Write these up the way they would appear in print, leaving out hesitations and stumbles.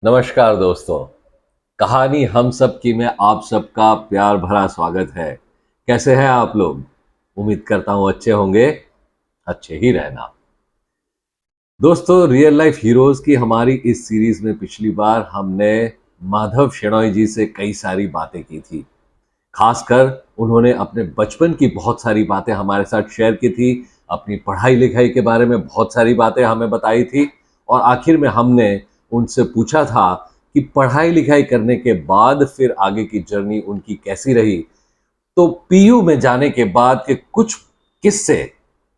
नमस्कार दोस्तों। कहानी हम सब की में आप सबका प्यार भरा स्वागत है। कैसे हैं आप लोग? उम्मीद करता हूं अच्छे होंगे, अच्छे ही रहना। दोस्तों, रियल लाइफ हीरोज की हमारी इस सीरीज में पिछली बार हमने माधव शेणॉय जी से कई सारी बातें की थी। खासकर उन्होंने अपने बचपन की बहुत सारी बातें हमारे साथ शेयर की थी, अपनी पढ़ाई लिखाई के बारे में बहुत सारी बातें हमें बताई थी और आखिर में हमने उनसे पूछा था कि पढ़ाई लिखाई करने के बाद फिर आगे की जर्नी उनकी कैसी रही। तो पीयू में जाने के बाद के कुछ किस्से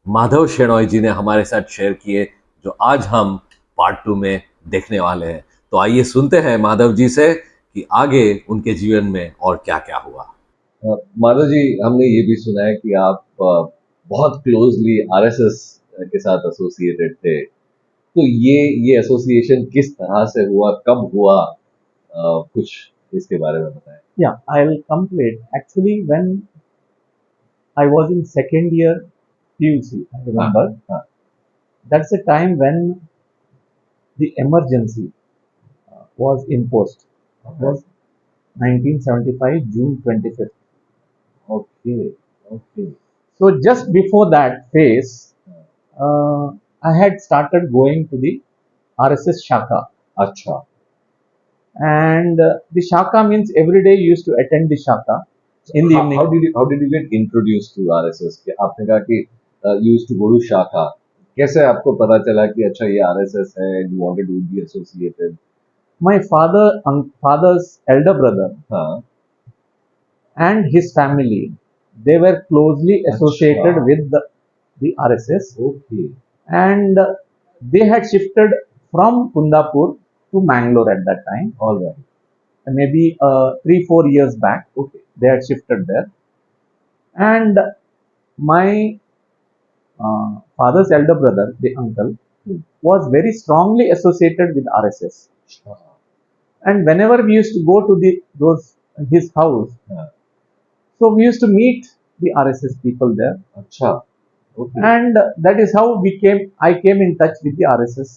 माधव शेणॉय जी ने हमारे साथ शेयर किए, जो आज हम पार्ट 2 में देखने वाले हैं। तो आइए सुनते हैं माधव जी से कि आगे उनके जीवन में और क्या क्या हुआ। माधव जी, हमने ये भी सुना है कि आप बहुत क्लोजली आरएसएस के साथ एसोसिएटेड थे। तो ये एसोसिएशन किस तरह से हुआ, कब हुआ, कुछ इसके बारे में बताएं। Yeah, I'll come to it. Actually, when I was in second year PUC, I remember, that's the time when the emergency was imposed. It was 1975, June 25th. Okay, okay, So just before that phase, uh, I had started going to the RSS Shaka. अच्छा, And the Shaka means every day you used to attend the Shaka in the evening. how did you get introduced to RSS? कि आपने कहा कि you used to go to शाखा, कैसे आपको पता चला कि अच्छा ये आरएसएस है, you wanted to be associated? My father's elder brother हाँ, and his family, they were closely associated अच्छा, with the RSS, okay, and they had shifted from Kundapur to Mangalore at that time, all right, maybe 3-4 years back. Okay, They had shifted there, and my father's elder brother, the uncle, was very strongly associated with RSS. अच्छा, And whenever we used to go to those his house, हाँ, so we used to meet the RSS people there, अच्छा, okay, and that is how I came in touch with the RSS.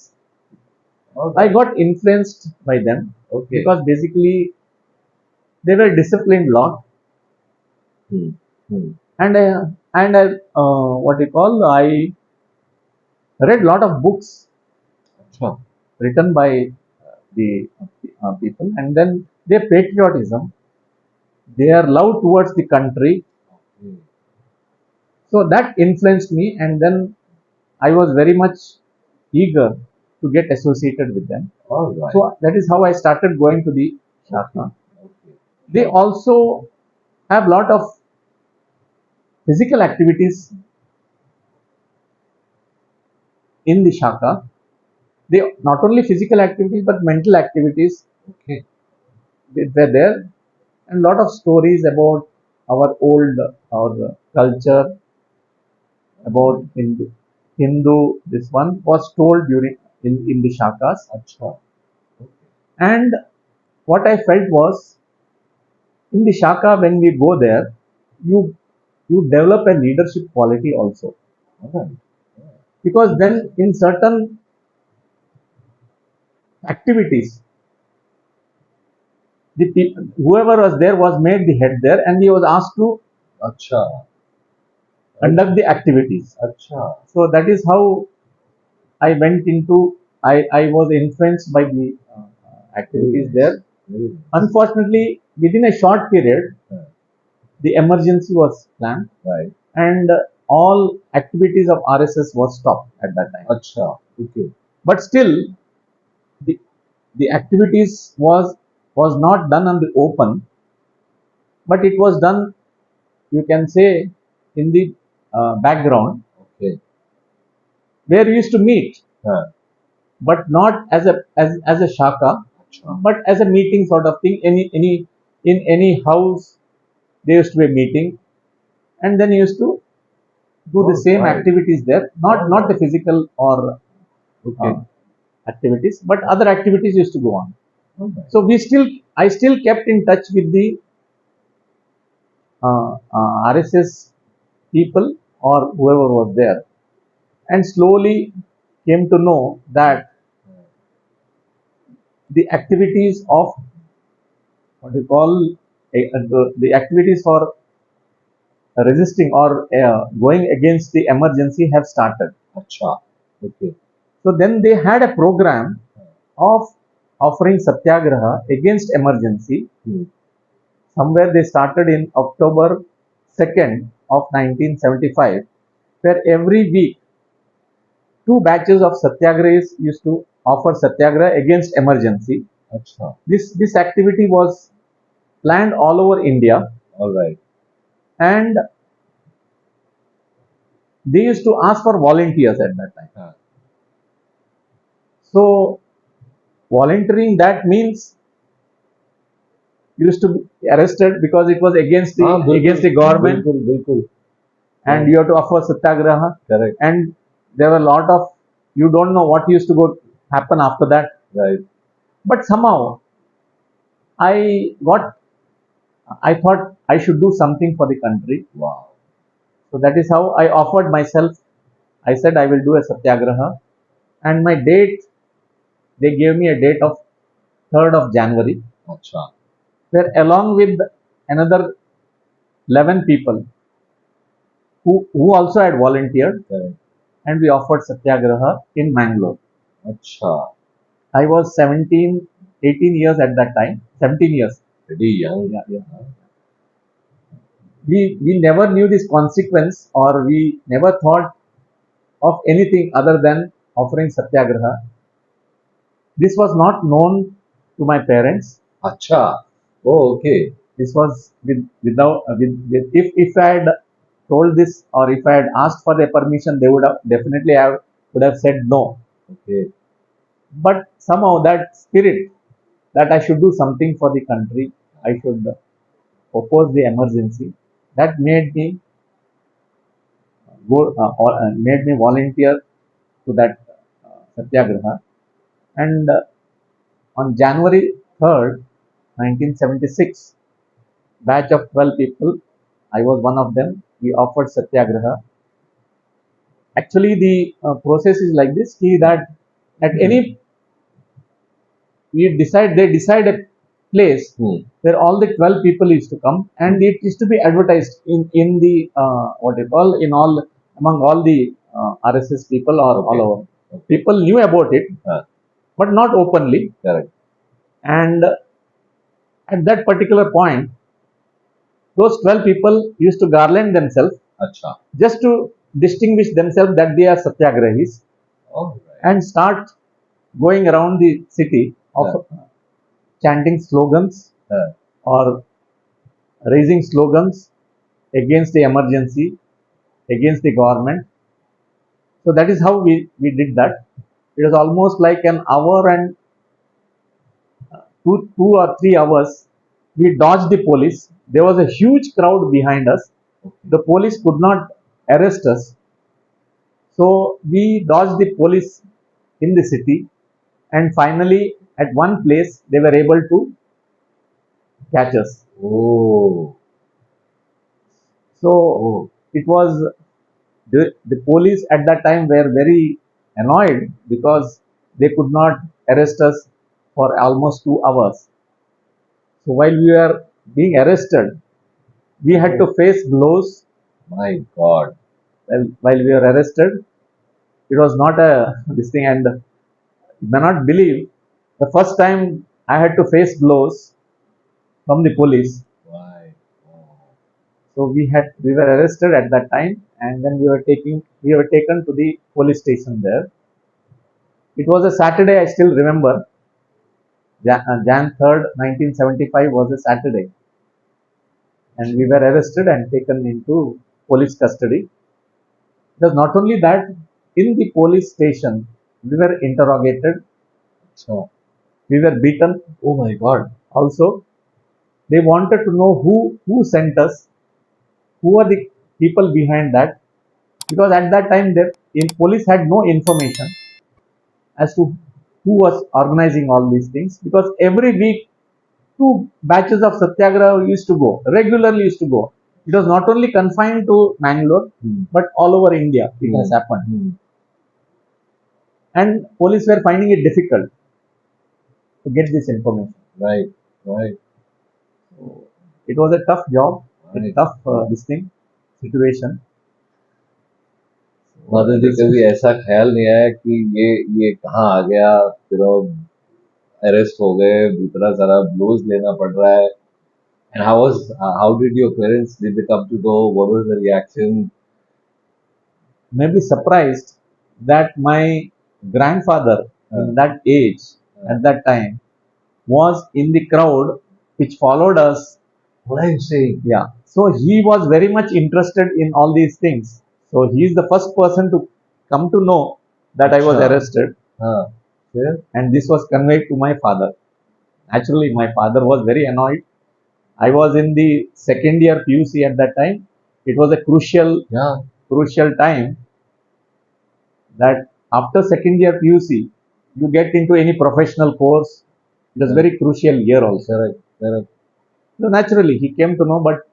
All I right, got influenced by them okay, because basically they were disciplined lot, hmm, hmm, and what you call, I read lot of books अच्छा, written by the people, and then their patriotism, their love towards the country, hmm, so that influenced me, and then I was very much eager to get associated with them. All right, So that is how I started going to the Shaka. Okay, They also have lot of physical activities in the Shaka. They not only physical activities but mental activities okay, were there, and lot of stories about our culture, about Hindu. This one was told during in the Shakas, अच्छा, okay, and what I felt was in the Shaka when we go there, you you develop a leadership quality also, all right, because then in certain activities, whoever was there was made the head there, and he was asked to अच्छा, conduct the activities. अच्छा, So that is how I went into. I was influenced by the activities there. very nice, Unfortunately, within a short period, हाँ, the emergency was planned, right, and all activities of RSS was stopped at that time. अच्छा, okay, But still, the the activities was not done on the open, but it was done, you can say, in the background, okay, where we used to meet, हाँ, but not as a shaka, अच्छा, but as a meeting sort of thing. In any house there used to be a meeting, and then used to do the all same right, activities there, all not the right, physical or okay, activities, but other activities used to go on. all right, So I still kept in touch with the RSS people or whoever was there, and slowly came to know that the activities of what you call the activities for resisting or going against the emergency have started. अच्छा, okay. So then they had a program of offering satyagraha against emergency. Somewhere they started in October 2nd of 1975, where every week two batches of satyagrahis used to offer satyagraha against emergency. अच्छा, This activity was planned all over India, all right. and they used to ask for volunteers at that time. हाँ, So volunteering, that means you used to be arrested because it was against the हाँ, बिल्कुल, against the government, बिल्कुल, बिल्कुल, and you have to offer satyagraha. correct, And there were a lot of, you don't know what used to go happen after that. right. But somehow I thought I should do something for the country. Wow. So that is how I offered myself. I said I will do a satyagraha, and my date, they gave me a date of 3rd of January, अच्छा, where along with another 11 people who also had volunteered, correct. and we offered satyagraha in Mangalore. अच्छा, I was 17, 18 years at that time, 17 years. pretty young. Yeah. We never knew this consequence, or we never thought of anything other than offering satyagraha. This was not known to my parents. अच्छा, oh, okay. This was if I had told this, or if I had asked for their permission, they would have said no. Okay, But somehow that spirit that I should do something for the country, I should oppose the emergency, that made me made me volunteer to that satyagraha. And on January 3rd, 1976, batch of 12 people, I was one of them. We offered satyagraha. Actually, the process is like this: that at any they decide a place where all the 12 people used to come, and it is to be advertised in the what you call in all among all the RSS people, or all over. People knew about it, but not openly. correct. And at that particular point, those 12 people used to garland themselves अच्छा, just to distinguish themselves that they are satyagrahis, all right. and start going around the city of chanting slogans or raising slogans against the emergency, against the government. So that is how we did that. It was almost like an hour and 2 or 3 hours. We dodged the police. There was a huge crowd behind us. The police could not arrest us. So we dodged the police in the city, and finally at one place they were able to catch us. Oh, So it was the police at that time were very annoyed because they could not arrest us for almost 2 hours. So while we were being arrested, we had to face blows. my God. While we were arrested, it was not a this thing, and you may not believe, the first time I had to face blows from the police. Why? Oh, So we were arrested at that time, and then we were taken to the police station there. It was a Saturday, I still remember. Jan 3rd, 1975 was a Saturday, and we were arrested and taken into police custody. It was not only that, in the police station, we were interrogated, so, we were beaten. oh my God. Also, they wanted to know who sent us, who are the people behind that, because at that time police had no information as to who was organizing all these things, because every week two batches of satyagraha used to go, regularly used to go. It was not only confined to Mangalore, but all over India it has happened. And police were finding it difficult to get this information. Right, right, So it was a tough job, a right. tough this thing, situation. Madhav ji कभी ऐसा ख्याल नहीं आया कि ये कहाँ आ गया, फिर अरेस्ट हो गए, इतना सारा ब्लोज लेना पड़ रहा है? And how did your parents, did they come to know? What was the reaction? Maybe surprised that my grandfather in that age at that time was in the crowd which followed us. What are you saying? Yeah. So he was very much interested in all these things. So he is the first person to come to know that I was Acha. arrested, Yeah. and this was conveyed to my father. Naturally, my father was very annoyed. I was in the second year PUC at that time. It was a crucial time that after second year PUC, you get into any professional course. It was very crucial year also. Correct, correct. So naturally, he came to know, but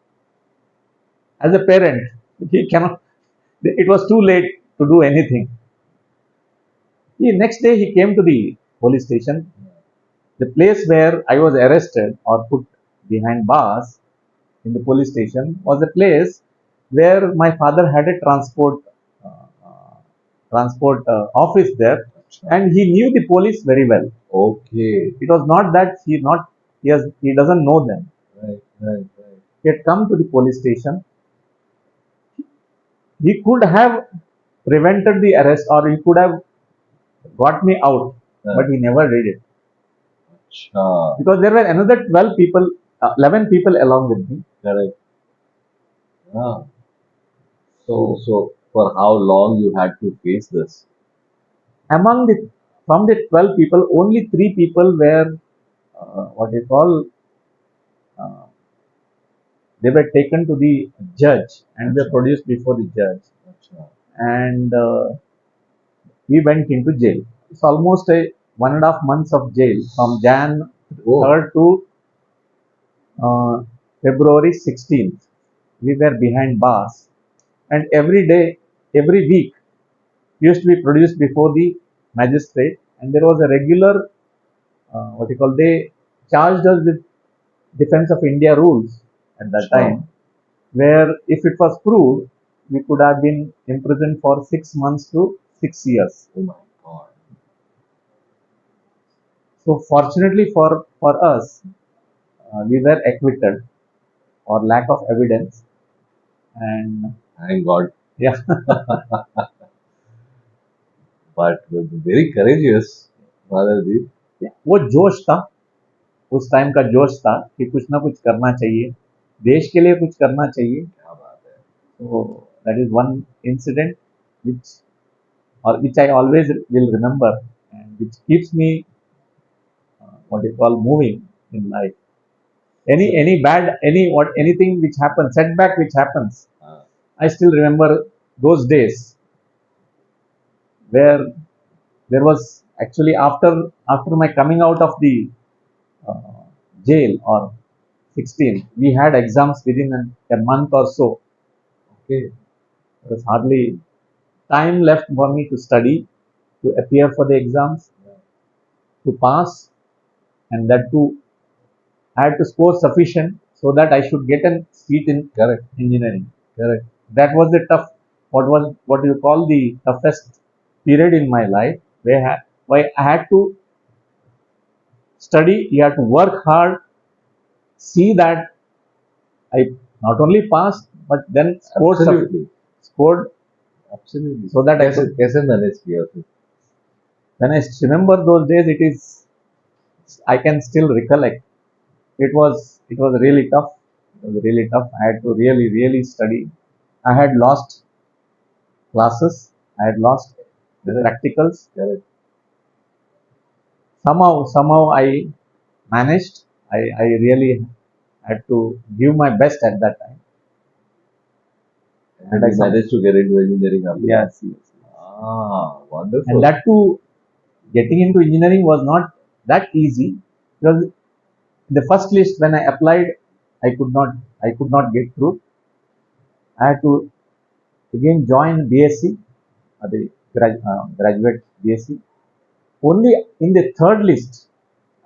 as a parent, he cannot. It was too late to do anything. Next day, he came to the police station. The place where I was arrested or put behind bars in the police station was a place where my father had a office there, and he knew the police very well. Okay. It was not that he doesn't know them. Right, right, right. He had come to the police station. He could have prevented the arrest, or he could have got me out, but he never did it. Acha. Because there were another 12 people, 11 people along with me. Correct. Yeah. So for how long you had to face this? From the 12 people, only 3 people were what you call, uh, they were taken to the judge and were produced before the judge. Acha. And we went into jail. It's almost a 1.5 months of jail from Jan 3rd to February 16th. We were behind bars, and every day, every week, used to be produced before the magistrate, and there was a regular what you call, they charged us with defense of India rules at that time, where if it was proved, we could have been imprisoned for 6 months to 6 years. Oh my God. So fortunately for us, we were acquitted for lack of evidence, and Thank God. yeah. But very courageous, Madhav ji. वो जोश था, उस time का जोश था कि कुछ ना कुछ करना चाहिए, देश के लिए कुछ करना चाहिए. क्या बात है. So that is one incident which I always will remember, and which keeps me what you call moving in life. Anything which happens, setback which happens, I still remember those days where there was actually after my coming out of the uh, jail or 16, we had exams within a month or so. Okay, there was hardly time left for me to study, to appear for the exams, to pass, and that too I had to score sufficient so that I should get a seat in engineering. Correct. That was the what you call the toughest period in my life, where I had to study, you have to work hard, see that I not only passed but then scored Absolutely. so that कैसे manage किया फिर? when I remember those days, I can still recollect. It was really tough. It was really tough. I had to really study. I had lost classes. I had lost the practicals. Correct. Somehow I managed. I really had to give my best at that time. And I managed to get into engineering after that. Yes. Ah, wonderful. And that too, getting into engineering was not that easy, because the first list when I applied, I could not get through. I had to again join BSc, the graduate BSc. Only in the third list,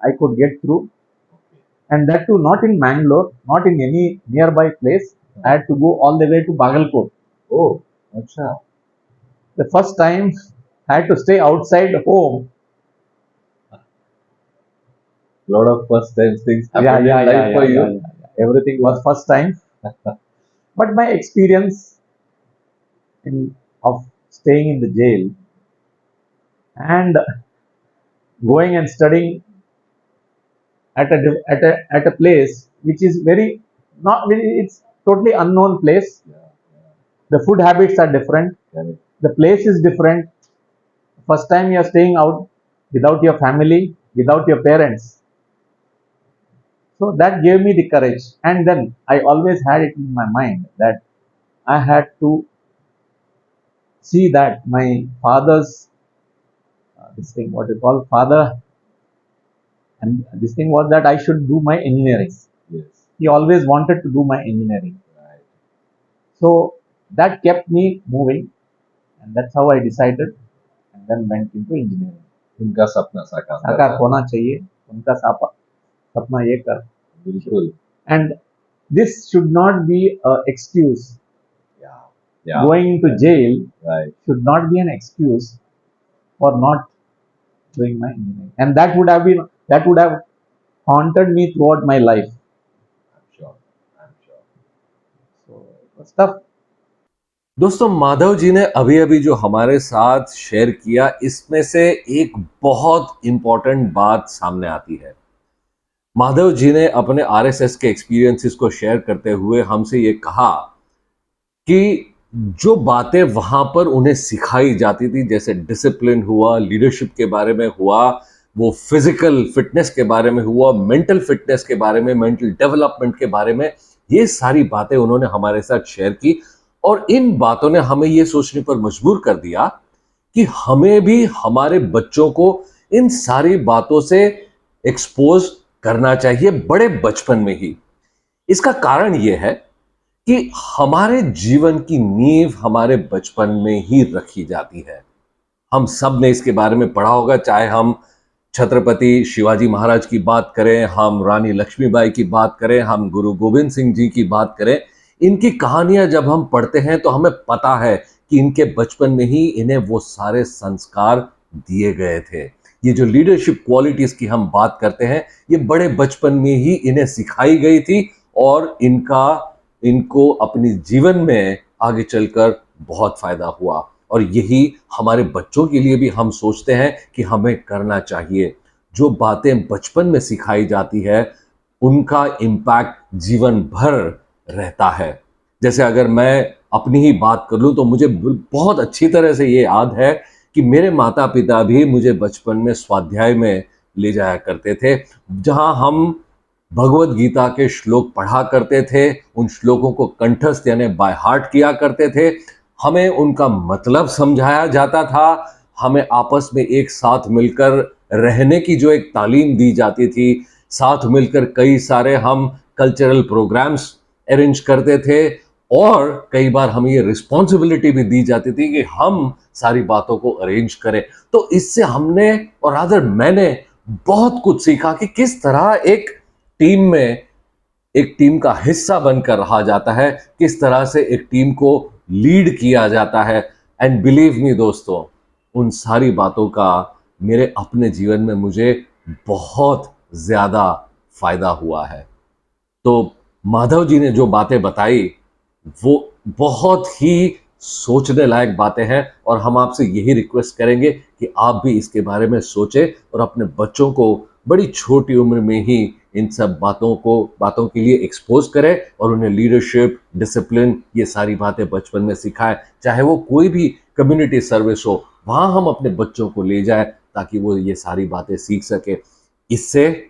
I could get through, and that too not in Mangalore, not in any nearby place. I had to go all the way to Bagalkot. Oh, अच्छा. The first time I had to stay outside home. Lot of first time things Yeah, happened yeah, in yeah, life for yeah, you. yeah, yeah. Everything was first time, but my experience of staying in the jail and going and studying at a place which is very not very, it's totally unknown place. The food habits are different. Correct. The place is different. First time you are staying out without your family, without your parents. So that gave me the courage. And then I always had it in my mind that I had to see that my father's this thing, what you call father, and this thing was that I should do my engineering. Yes. He always wanted to do my engineering. Right. So that kept me moving, and that's how I decided, and then went into engineering. उनका सपना साकार साकार करना. होना चाहिए, उनका सपना ये कर. बिल्कुल. And this should not be an excuse. Yeah. Yeah. Going into jail Right. should not be an excuse for not doing my engineering, and that would have haunted me throughout my life. I'm sure. I'm sure. So it was tough. दोस्तों, माधव जी ने अभी अभी जो हमारे साथ share किया, इसमें से एक बहुत इंपॉर्टेंट बात सामने आती है. माधव जी ने अपने आरएसएस के एक्सपीरियंसेस को शेयर करते हुए हमसे ये कहा कि जो बातें वहां पर उन्हें सिखाई जाती थी, जैसे डिसिप्लिन हुआ, लीडरशिप के बारे में हुआ, वो फिजिकल फिटनेस के बारे में हुआ, मेंटल फिटनेस के बारे में, मेंटल डेवलपमेंट के बारे में, ये सारी बातें उन्होंने हमारे साथ शेयर की. और इन बातों ने हमें ये सोचने पर मजबूर कर दिया कि हमें भी हमारे बच्चों को इन सारी बातों से एक्सपोज करना चाहिए बड़े बचपन में ही. इसका कारण यह है कि हमारे जीवन की नींव हमारे बचपन में ही रखी जाती है. हम सब ने इसके बारे में पढ़ा होगा, चाहे हम छत्रपति शिवाजी महाराज की बात करें, हम रानी लक्ष्मीबाई की बात करें, हम गुरु गोविंद सिंह जी की बात करें. इनकी कहानियां जब हम पढ़ते हैं तो हमें पता है कि इनके बचपन में ही इन्हें वो सारे संस्कार दिए गए थे. ये जो लीडरशिप क्वालिटीज की हम बात करते हैं, ये बड़े बचपन में ही इन्हें सिखाई गई थी और इनको अपने जीवन में आगे चलकर बहुत फायदा हुआ. और यही हमारे बच्चों के लिए भी हम सोचते हैं कि हमें करना चाहिए. जो बातें बचपन में सिखाई जाती है, उनका इम्पैक्ट जीवन भर रहता है. जैसे अगर मैं अपनी ही बात कर लूं तो मुझे बहुत अच्छी तरह से ये याद है कि मेरे माता पिता भी मुझे बचपन में स्वाध्याय में ले जाया करते थे, जहां हम भगवत गीता के श्लोक पढ़ा करते थे, उन श्लोकों को कंठस्थ यानी बाय हार्ट किया करते थे, हमें उनका मतलब समझाया जाता था, हमें आपस में एक साथ मिलकर रहने की जो एक तालीम दी जाती थी, साथ मिलकर कई सारे हम कल्चरल प्रोग्राम्स अरेंज करते थे और कई बार हमें ये रिस्पॉन्सिबिलिटी भी दी जाती थी कि हम सारी बातों को अरेंज करें. तो इससे हमने और रादर मैंने बहुत कुछ सीखा कि किस तरह एक टीम का हिस्सा बनकर रहा जाता है, किस तरह से एक टीम को लीड किया जाता है. एंड बिलीव मी दोस्तों, उन सारी बातों का मेरे अपने जीवन में मुझे बहुत ज्यादा फायदा हुआ है. तो माधव जी ने जो बातें बताई वो बहुत ही सोचने लायक बातें हैं और हम आपसे यही रिक्वेस्ट करेंगे कि आप भी इसके बारे में सोचें और अपने बच्चों को बड़ी छोटी उम्र में ही इन सब बातों के लिए एक्सपोज करें और उन्हें लीडरशिप, डिसिप्लिन, ये सारी बातें बचपन में सिखाएं. चाहे वो कोई भी कम्युनिटी सर्विस हो, वहां हम अपने बच्चों को ले जाएं ताकि वो ये सारी बातें सीख सके. इससे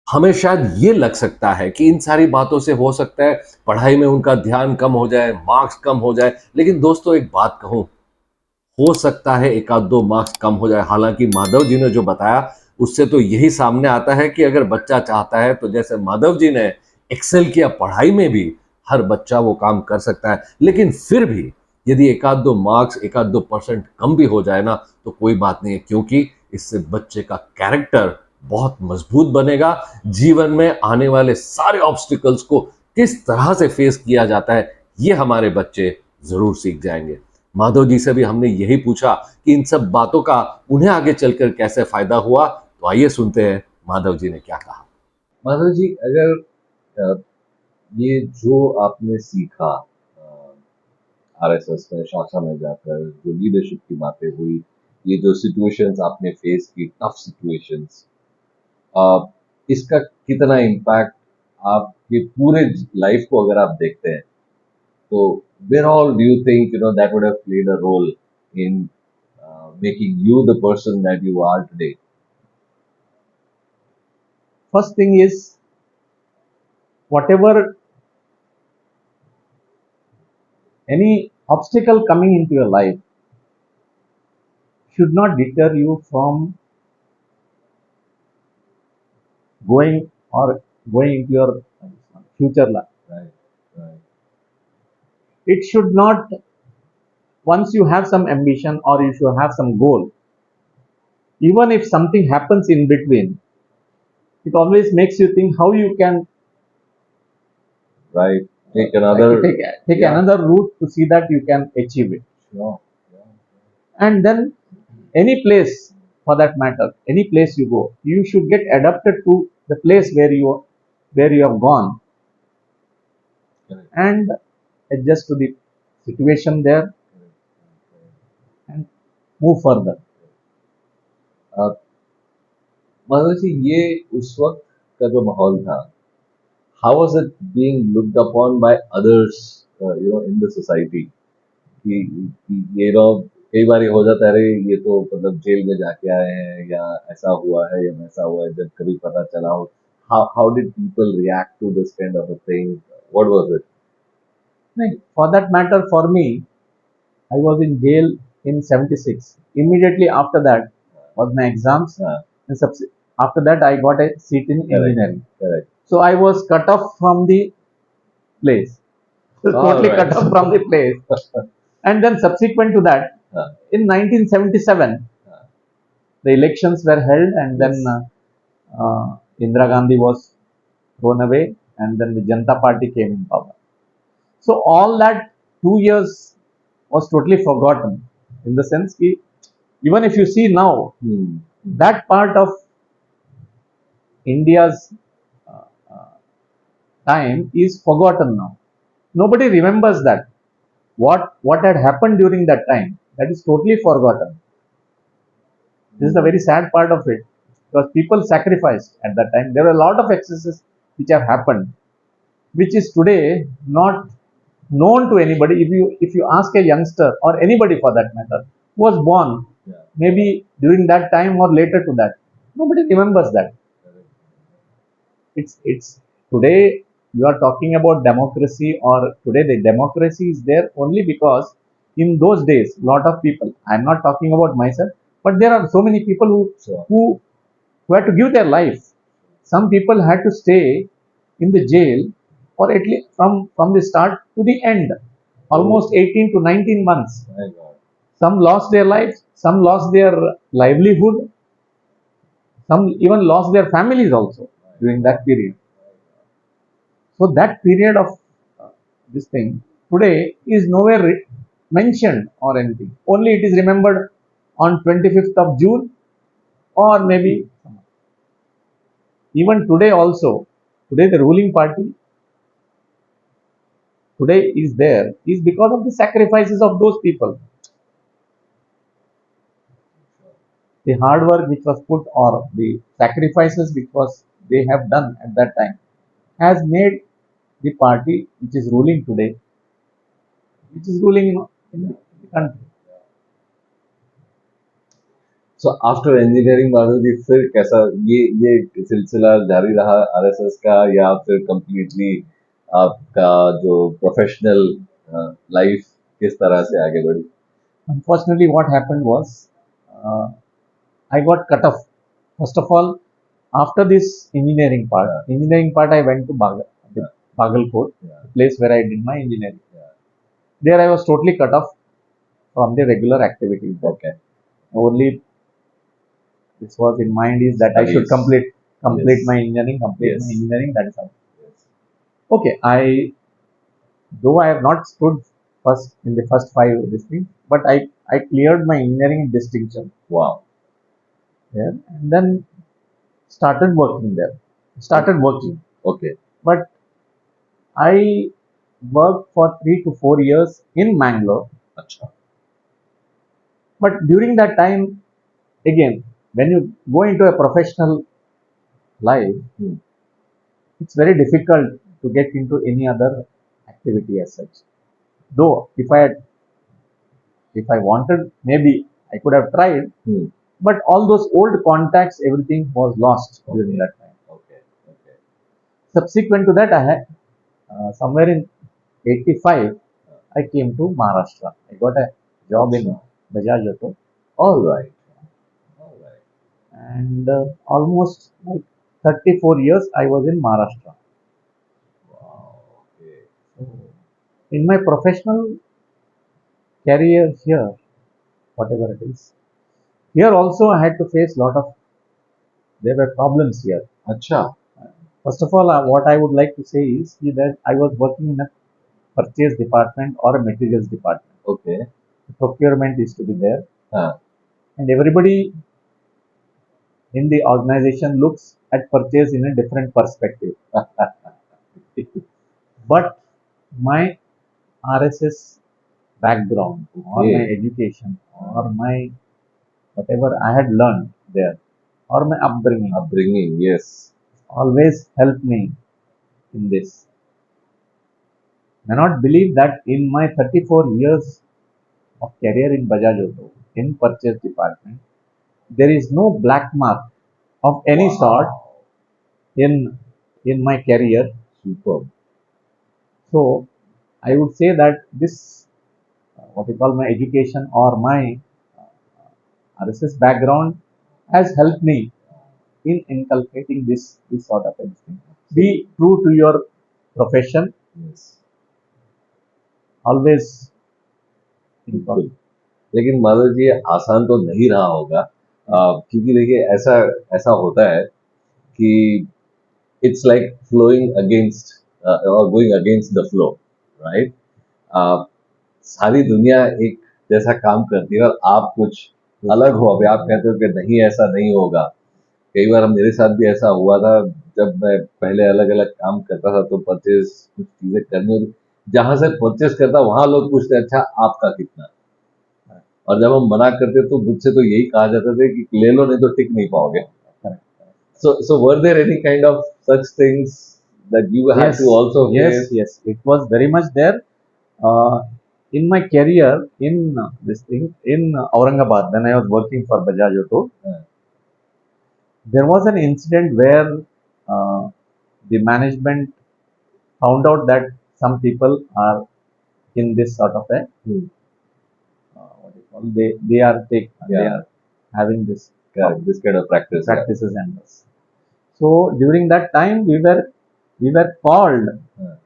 हमें शायद ये लग सकता है कि इन सारी बातों से हो सकता है पढ़ाई में उनका ध्यान कम हो जाए, मार्क्स कम हो जाए, लेकिन दोस्तों एक बात कहूं, हो सकता है एक आध दो मार्क्स कम हो जाए. हालांकि माधव जी ने जो बताया उससे तो यही सामने आता है कि अगर बच्चा चाहता है तो जैसे माधव जी ने एक्सेल किया पढ़ाई में भी, हर बच्चा वो काम कर सकता है. लेकिन फिर भी यदि एक आध दो मार्क्स, एक आध दो % कम भी हो जाए ना तो कोई बात नहीं है, क्योंकि इससे बच्चे का कैरेक्टर बहुत मजबूत बनेगा। जीवन में आने वाले सारे ऑब्स्टिकल्स को किस तरह से फेस किया जाता है, ये हमारे बच्चे जरूर सीख जाएंगे। माधव जी से भी हमने यही पूछा कि इन सब बातों का उन्हें आगे चलकर कैसे फायदा हुआ। तो आइए सुनते हैं माधव जी ने क्या कहा। माधव जी, अगर ये जो आपने सीखा आरएसएस में, शाखा में जाकर, जो लीडरशिप की बातें हुई, ये जो सिचुएशंस आपने फेस की, टफ सिचुएशंस, इसका कितना इम्पैक्ट आपके पूरे लाइफ को अगर आप देखते हैं, तो where all do you think that would have played a role in making you the person that you are today? First thing is, whatever any obstacle coming into your life should not deter you from going or going into your future life. Right, right, It should not, once you have some ambition or if you have some goal, even if something happens in between, it always makes you think how you can right. Take another, take yeah, another route to see that you can achieve it. sure, yeah, And then any place, for that matter, any place you go, you should get adapted to the place where you have gone correct, and adjust to the situation there and move further. Madhav ji, ये उस वक्त का जो माहौल था, how was it being looked upon by others, in the society? कि ये लोग कई बार हो जाता है, अरे ये तो मतलब जेल में जाके आए हैं, या ऐसा हुआ है या वैसा हुआ है, जब कभी पता चला हो, how did people react to this kind of a thing? What was it? For that matter, for me, I was in jail in 76. Immediately after that was my exams. And after that, I got a seat in engineering. Correct. So I was cut off from the place. So All totally right. cut off from the place. And then subsequent to that, in 1977, the elections were held, and then Indira Gandhi was thrown away, and then the Janata Party came in power. So all that 2 years was totally forgotten, in the sense that even if you see now, that part of India's time is forgotten now. Nobody remembers that. What had happened during that time, that is totally forgotten. This is the very sad part of it, because people sacrificed at that time. There were a lot of excesses which have happened, which is today not known to anybody. If you ask a youngster or anybody for that matter who was born maybe during that time or later to that, nobody remembers that. It's today you are talking about democracy, or today the democracy is there only because in those days lot of people, I'm not talking about myself, but there are so many people who had to give their life. Some people had to stay in the jail for at least from the start to the end, almost 18 to 19 months. Some lost their lives, some lost their livelihood, some even lost their families also during that period. So that period of this thing today is nowhere mentioned or anything. Only it is remembered on 25th of June, or maybe even today also. Today the ruling party today is there is because of the sacrifices of those people. The hard work which was put, or the sacrifices which was they have done at that time, has made the party which is ruling today, which is ruling in the country. So after engineering, Madhav ji, फिर कैसा ये सिलसिला जारी रहा RSS का, या फिर completely आपका जो प्रोफेशनल लाइफ किस तरह से आगे बढ़ी? Unfortunately, what happened was I got cut off. First of all, after this engineering part, I went to Bagalkot, the place where I did my engineering. There I was totally cut off from the regular activities. Okay. Only this was in mind is that I should Studies. complete Yes. my engineering, Yes. that is all. Yes. Okay, though I have not stood first in the first five this thing, but I cleared my engineering distinction Wow. there, and then started working there. Started working, Okay. but I worked for 3 to 4 years in Mangalore. Acha. But during that time, again, when you go into a professional life, Hmm. it's very difficult to get into any other activity as such. Though if I wanted, maybe I could have tried, Hmm. but all those old contacts, everything was lost during Okay. that time. Okay. Okay. Subsequent to that, I had somewhere in 85, I came to Maharashtra. I got a job in Acha. Bajaj Auto, All right. All right. and almost like 34 years I was in Maharashtra. Wow. Okay. So, in my professional career here, whatever it is, here also I had to face lot of, there were problems here. Acha. First of all, what I would like to say is that I was working in a purchase department or a materials department. Okay. Procurement is to be there, Huh. and everybody in the organization looks at purchase in a different perspective. But my RSS background or my Okay. education or my whatever I had learned there or my upbringing Upbringing. Yes. always helped me in this. May not believe that in my 34 years of career in Bajaj Auto in purchase department, there is no black mark of any sort Wow. in my career. Superb. So I would say that this what we call my education or my RSS background has helped me in inculcating this sort of thing. Be true to your profession. Yes. Always बिल्कुल. लेकिन माधव जी ये आसान तो नहीं रहा होगा, क्योंकि देखिए ऐसा ऐसा होता है कि इट्स लाइक फ्लोइंग अगेंस्ट और going against the flow, right? सारी दुनिया एक जैसा काम करती है और आप कुछ अलग हो. अभी आप कहते हो कि नहीं ऐसा नहीं होगा. कई बार मेरे साथ भी ऐसा हुआ था. जब मैं पहले अलग अलग काम करता था तो परचेज कुछ चीजें करनी होती, जहां से परचेज करता वहां लोग पूछते अच्छा आपका कितना, और जब हम मना करते तो मुझसे तो यही कहा जाता था कि ले लो नहीं तो टिक नहीं पाओगे. So were there any kind of such things that you had to also face? Yes, it was very much there. In my career in this thing in Aurangabad, when I was working for Bajaj Auto, there was an incident where the management found out that some people are in this sort of a what do you call, they are they Yeah. are having this Correct. This kind of practice. practices and this. So during that time we were called Yeah.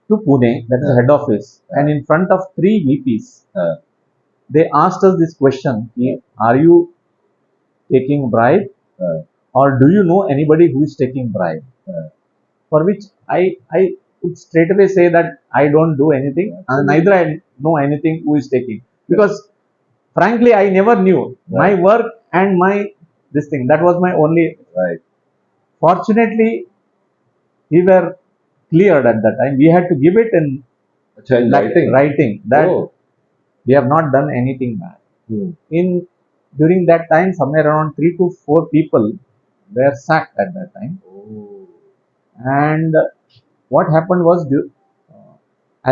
to Pune, that is the head office, and in front of 3 VPs, Yeah. they asked us this question: are you taking bribe, Yeah. or do you know anybody who is taking bribe? Yeah. For which I would straight away say that I don't do anything, and neither I know anything who is taking, because frankly I never knew my work and my this thing. That was my only. Right. Fortunately, we were cleared at that time. We had to give it in Acha, in writing that Oh. we have not done anything bad. Hmm. During that time, somewhere around 3 to 4 people were sacked at that time. Oh. And what happened was,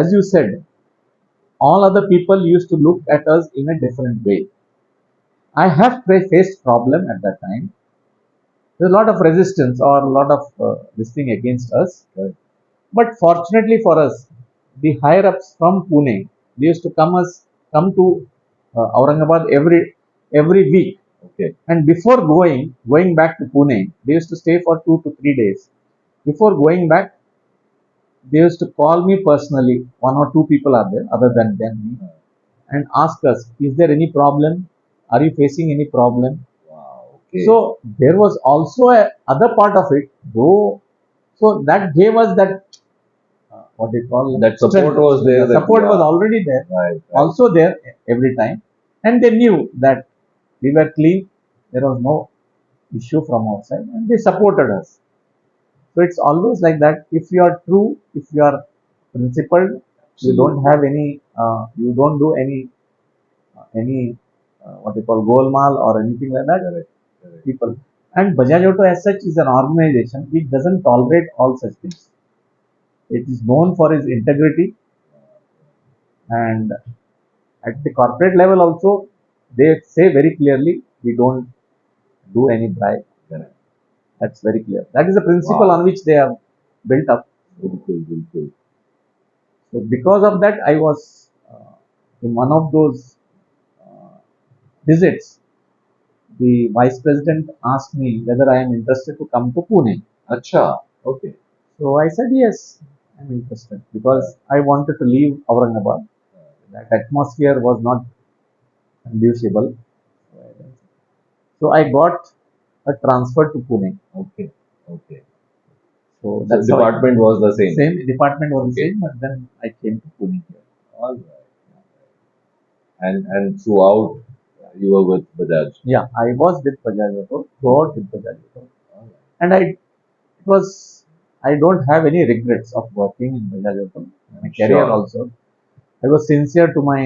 as you said, all other people used to look at us in a different way. I have faced problem at that time. There's a lot of resistance or a lot of this thing against us. But fortunately for us, the higher ups from Pune, they used to come to Aurangabad every week. Okay. And before going back to Pune, they used to stay for 2 to 3 days. Before going back, they used to call me personally. 1 or 2 people are there other than me, and ask us, is there any problem? Are you facing any problem? Wow. Okay. So there was also a other part of it, though. So that gave us that what they call That support strength. was there. The support was already there, Right. also there every time, and they knew that we were clean. There was no issue from outside, and they supported us. So it's always like that. If you are true, if you are principled, you don't have any, you don't do any what you call golmaal or anything like that. Correct. People, and Bajaj Auto as such is an organization which doesn't tolerate all such things. It is known for its integrity, and at the corporate level also, they say very clearly we don't do any bribe. Correct. That's very clear. That is the principle on which they have built up. बिल्कुल. So because of that, I was in one of those visits. The vice president asked me whether I am interested to come to Pune. अच्छा. Okay. So I said yes, I'm interested because I wanted to leave Aurangabad. That atmosphere was not conducible. So I got a transfer to Pune. Okay. Okay. So So that's how department was the same. same department was the Okay. same, but then I came to Pune here. All right. And throughout you were with Bajaj. Yeah, I was with Bajaj Auto, throughout with Bajaj Auto, All right. and it was I don't have any regrets of working in Bajaj Auto. My career Sure. also, I was sincere to my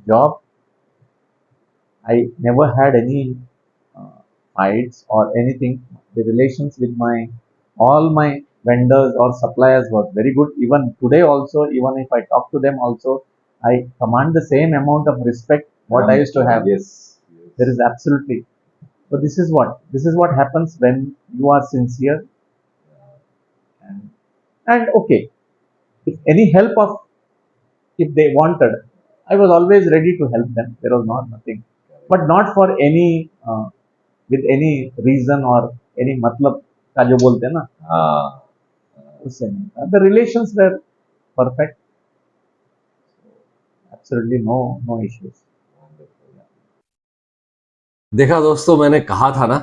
job. I never had any fights or anything. The relations with my all my vendors or suppliers was very good. Even today also, even if I talk to them also, I command the same amount of respect what I used to have. Yes. There is absolutely. So this is what happens when you are sincere, and okay. If any help of if they wanted, I was always ready to help them. There was not nothing, but not for any with any reason or any matlab का जो बोलते हैं ना हाँ. उससे नहीं. The relations were perfect. Absolutely no issues. देखा दोस्तों, मैंने कहा था ना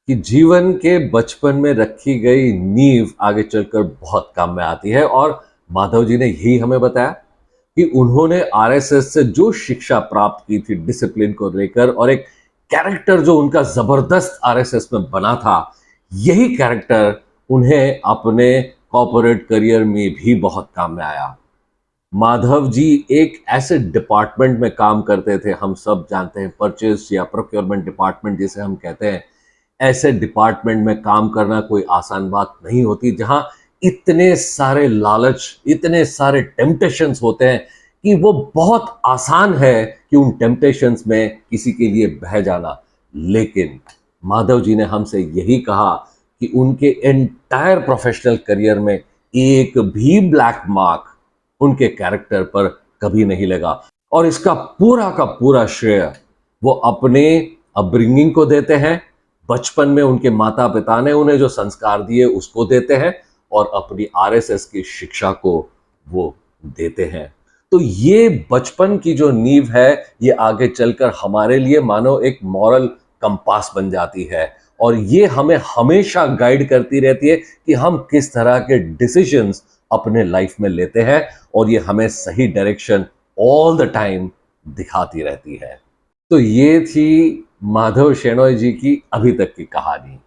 कि जीवन के बचपन में रखी गई नींव आगे चलकर बहुत काम में आती है, और माधव जी ने यही हमें बताया कि उन्होंने आरएसएस से जो शिक्षा प्राप्त की थी डिसिप्लिन को लेकर, और एक कैरेक्टर जो उनका जबरदस्त आरएसएस में बना था, यही कैरेक्टर उन्हें अपने कॉर्पोरेट करियर में भी बहुत काम में आया। माधव जी एक ऐसे डिपार्टमेंट में काम करते थे, हम सब जानते हैं, परचेज या प्रोक्योरमेंट डिपार्टमेंट जिसे हम कहते हैं। ऐसे डिपार्टमेंट में काम करना कोई आसान बात नहीं होती, जहां इतने सारे लालच, इतने सारे टेम्पटेशंस होते हैं कि वो बहुत आसान है कि उन टेम्पटेशंस में किसी के लिए बह जाना। लेकिन माधव जी ने हमसे यही कहा कि उनके एंटायर प्रोफेशनल करियर में एक भी ब्लैक मार्क उनके कैरेक्टर पर कभी नहीं लगा, और इसका पूरा का पूरा श्रेय वो अपने अपब्रिंगिंग को देते हैं। बचपन में उनके माता पिता ने उन्हें जो संस्कार दिए उसको देते हैं, और अपनी आरएसएस की शिक्षा को वो देते हैं। तो ये बचपन की जो नींव है, ये आगे चलकर हमारे लिए मानो एक मॉरल कंपास बन जाती है, और ये हमें हमेशा गाइड करती रहती है कि हम किस तरह के डिसीजंस अपने लाइफ में लेते हैं, और ये हमें सही डायरेक्शन ऑल द टाइम दिखाती रहती है। तो ये थी माधव शेनॉय जी की अभी तक की कहानी।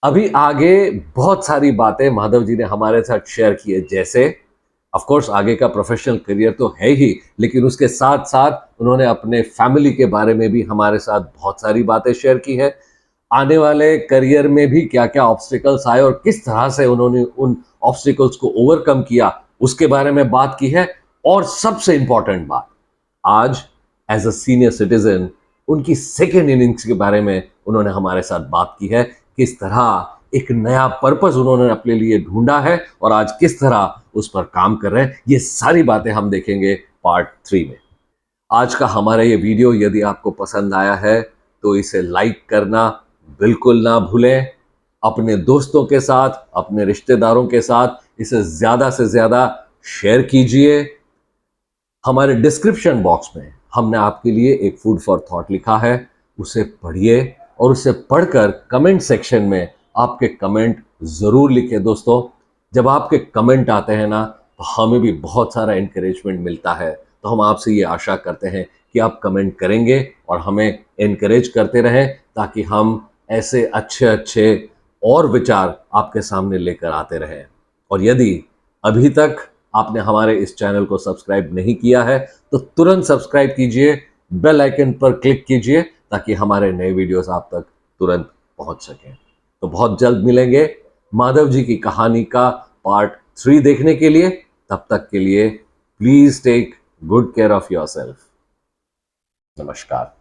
अभी आगे बहुत सारी बातें माधव जी ने हमारे साथ शेयर की है, जैसे ऑफ कोर्स आगे का प्रोफेशनल करियर तो है ही, लेकिन उसके साथ साथ उन्होंने अपने फैमिली के बारे में भी हमारे साथ बहुत सारी बातें शेयर की है। आने वाले करियर में भी क्या क्या ऑब्स्टिकल्स आए और किस तरह से उन्होंने उन ऑब्स्टिकल्स को ओवरकम किया, उसके बारे में बात की है। और सबसे इंपॉर्टेंट बात, आज एज अ सीनियर सिटीजन उनकी सेकेंड इनिंग्स के बारे में उन्होंने हमारे साथ बात की है। किस तरह एक नया पर्पस उन्होंने अपने लिए ढूंढा है और आज किस तरह उस पर काम कर रहे हैं, ये सारी बातें हम देखेंगे पार्ट 3 में। आज का हमारा ये वीडियो यदि आपको पसंद आया है तो इसे लाइक करना बिल्कुल ना भूलें। अपने दोस्तों के साथ, अपने रिश्तेदारों के साथ इसे ज़्यादा से ज़्यादा शेयर कीजिए। हमारे डिस्क्रिप्शन बॉक्स में हमने आपके लिए एक फूड फॉर थॉट लिखा है, उसे पढ़िए और उसे पढ़कर कमेंट सेक्शन में आपके कमेंट ज़रूर लिखें दोस्तों। जब आपके कमेंट आते हैं ना तो हमें भी बहुत सारा इनकरेजमेंट मिलता है। तो हम आपसे ये आशा करते हैं कि आप कमेंट करेंगे और हमें इनकरेज करते रहें, ताकि हम ऐसे अच्छे अच्छे और विचार आपके सामने लेकर आते रहें। और यदि अभी तक आपने हमारे इस चैनल को सब्सक्राइब नहीं किया है तो तुरंत सब्सक्राइब कीजिए, बेल आइकन पर क्लिक कीजिए, ताकि हमारे नए वीडियोस आप तक तुरंत पहुंच सकें। तो बहुत जल्द मिलेंगे माधव जी की कहानी का पार्ट 3 देखने के लिए। तब तक के लिए please take good care of yourself. नमस्कार।